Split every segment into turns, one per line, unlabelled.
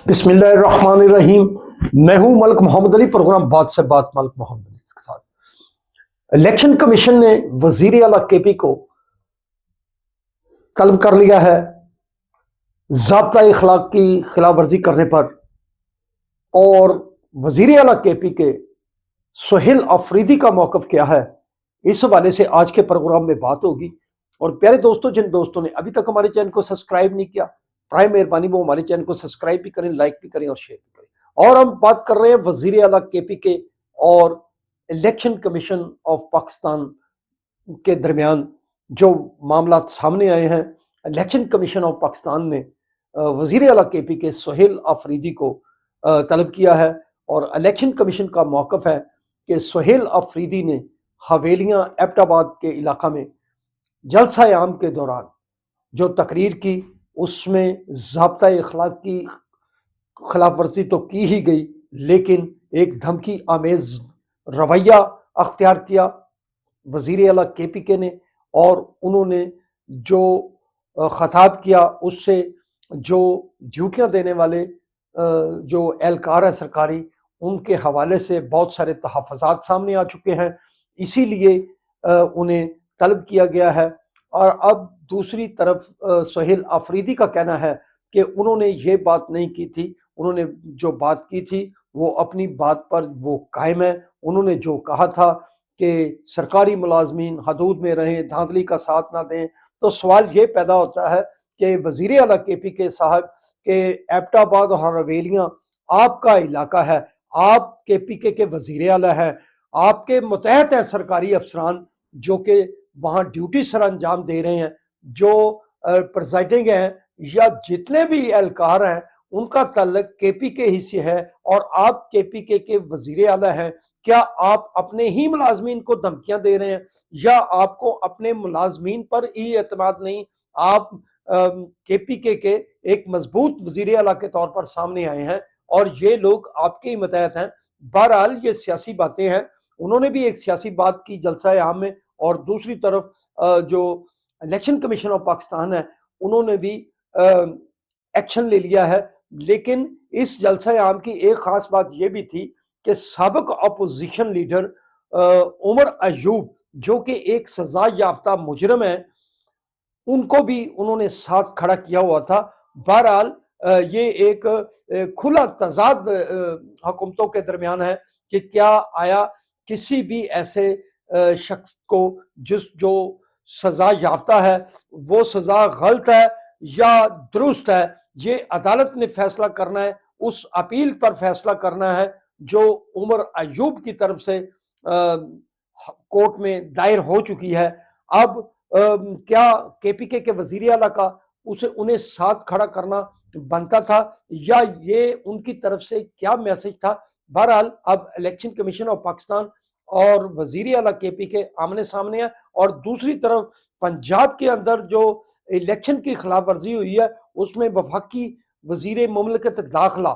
बिस्मिल्लाहिर्रहमानिर्रहीम। मैं हूं मलिक मोहम्मद अली, प्रोग्राम बात से बात मलिक मोहम्मद अली के साथ। इलेक्शन कमीशन ने वजीर आला केपी को तलब कर लिया है ज़ाब्ता इखलाक की खिलाफ वर्जी करने पर, और वजीर आला केपी के सुहेल अफरीदी का मौक़िफ़ क्या है, इस हवाले से आज के प्रोग्राम में बात होगी। और प्यारे दोस्तों, जिन दोस्तों ने अभी तक हमारे चैनल को सब्सक्राइब नहीं किया, प्राइम मेहरबानी वो हमारे चैनल को सब्सक्राइब भी करें, लाइक भी करें और शेयर भी करें। और हम बात कर रहे हैं वजीर आला केपी के और इलेक्शन कमीशन ऑफ पाकिस्तान के दरमियान जो मामला सामने आए हैं। इलेक्शन कमीशन ऑफ पाकिस्तान ने वजीर आला केपी के सुहेल अफरीदी को तलब किया है, और इलेक्शन कमीशन का मौक़िफ़ है कि सुहेल अफरीदी ने हवेलियाँ एबटाबाद के इलाका में जलसा आम के दौरान जो तकरीर की, उसमें ज़ाब्ता इखलाक की खिलाफ वर्जी तो की ही गई, लेकिन एक धमकी आमेज रवैया अख्तियार किया वजीर आला केपी के ने। और उन्होंने जो खताब किया, उससे जो ड्यूटियां देने वाले जो एहलकार हैं सरकारी, उनके हवाले से बहुत सारे तहफ़्फ़ुज़ात सामने आ चुके हैं। इसीलिए उन्हें तलब किया गया है। और अब दूसरी तरफ सुहेल अफरीदी का कहना है कि उन्होंने ये बात नहीं की थी, उन्होंने जो बात की थी वो अपनी बात पर वो कायम है। उन्होंने जो कहा था कि सरकारी मुलाजमीन हदूद में रहें, धांधली का साथ ना दें। तो सवाल ये पैदा होता है कि वजीर आला केपी के साहब के एबटाबाद और हवेलियाँ आपका इलाका है, आप केपीके के वजीर आला है, आपके मुतहत हैं सरकारी अफसरान जो कि वहाँ ड्यूटी सर अंजाम दे रहे हैं, जो प्रेसिडिंग हैं या जितने भी एहलकार हैं, उनका ताल्लुक केपी के हिस्से है और आप केपीके के वजीर आला हैं। क्या आप अपने ही मुलाजमीन को धमकियां दे रहे हैं, या आपको अपने मुलाजमीन पर ही एतमाद नहीं? आप केपीके के एक मजबूत वजीर आला के तौर पर सामने आए हैं और ये लोग आपके ही मतहत हैं। बहरहाल ये सियासी बातें हैं। उन्होंने भी एक सियासी बात की जलसा आम में, और दूसरी तरफ जो इलेक्शन कमीशन ऑफ पाकिस्तान है, उन्होंने भी एक्शन ले लिया है। लेकिन इस जलसा आम की एक खास बात यह भी थी कि साबिक अपोजिशन लीडर उमर अयूब, जो कि एक सजा याफ्ता मुजरम है, उनको भी उन्होंने साथ खड़ा किया हुआ था। बहरहाल ये एक खुला तजाद हुकूमतों के दरमियान है कि क्या आया किसी भी ऐसे शख्स को जो सजा याफ्ता है, वो सजा गलत है या दुरुस्त है, ये अदालत ने फैसला करना है। उस अपील पर फैसला करना है जो उमर अयूब की तरफ से कोर्ट में दायर हो चुकी है। अब क्या केपीके के वजीर आला का उन्हें साथ खड़ा करना बनता था, या ये उनकी तरफ से क्या मैसेज था? बहरहाल अब इलेक्शन कमीशन ऑफ पाकिस्तान और वजीर आला केपी के आमने सामने है। और दूसरी तरफ पंजाब के अंदर जो इलेक्शन की खिलाफ वर्जी हुई है, उसमें वफाकी वजीर मुमलिकत दाखिला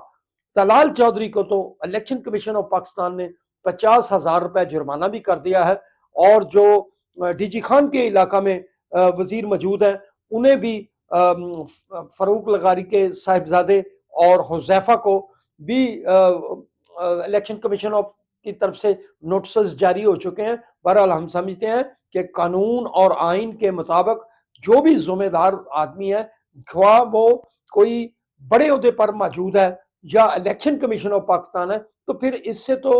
तलाल चौधरी को तो इलेक्शन कमीशन ऑफ पाकिस्तान ने 50,000 रुपए जुर्माना भी कर दिया है। और जो डीजी खान के इलाका में वजीर मौजूद हैं, उन्हें भी फरूक लगारी के साहिबजादे और हुजैफा को भी इलेक्शन कमीशन ऑफ की तरफ से नोटिस जारी हो चुके हैं। बहरहाल हम समझते हैं कि कानून और आइन के मुताबिक जो भी जिम्मेदार आदमी है, ख्वाह वो कोई बड़े ओहदे पर मौजूद है या इलेक्शन कमीशन ऑफ पाकिस्तान है, तो फिर इससे तो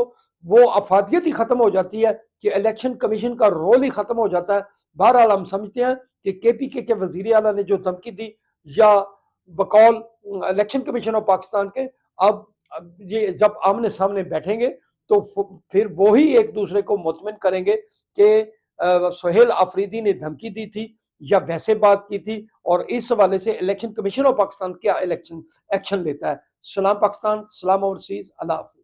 वो अफादियत ही खत्म हो जाती है कि इलेक्शन कमीशन का रोल ही खत्म हो जाता है। बहरहाल हम समझते हैं कि केपीके के वजीर आला ने जो धमकी दी, या बकौल इलेक्शन कमीशन ऑफ पाकिस्तान के, अब ये जब आमने सामने बैठेंगे तो फिर वो ही एक दूसरे को मुतमिन करेंगे कि सुहेल अफरीदी ने धमकी दी थी या वैसे बात की थी। और इस हवाले से इलेक्शन कमीशन ऑफ पाकिस्तान क्या इलेक्शन एक्शन लेता है। सलाम पाकिस्तान, सलाम ओवरसीज, अल्लाह हाफिज।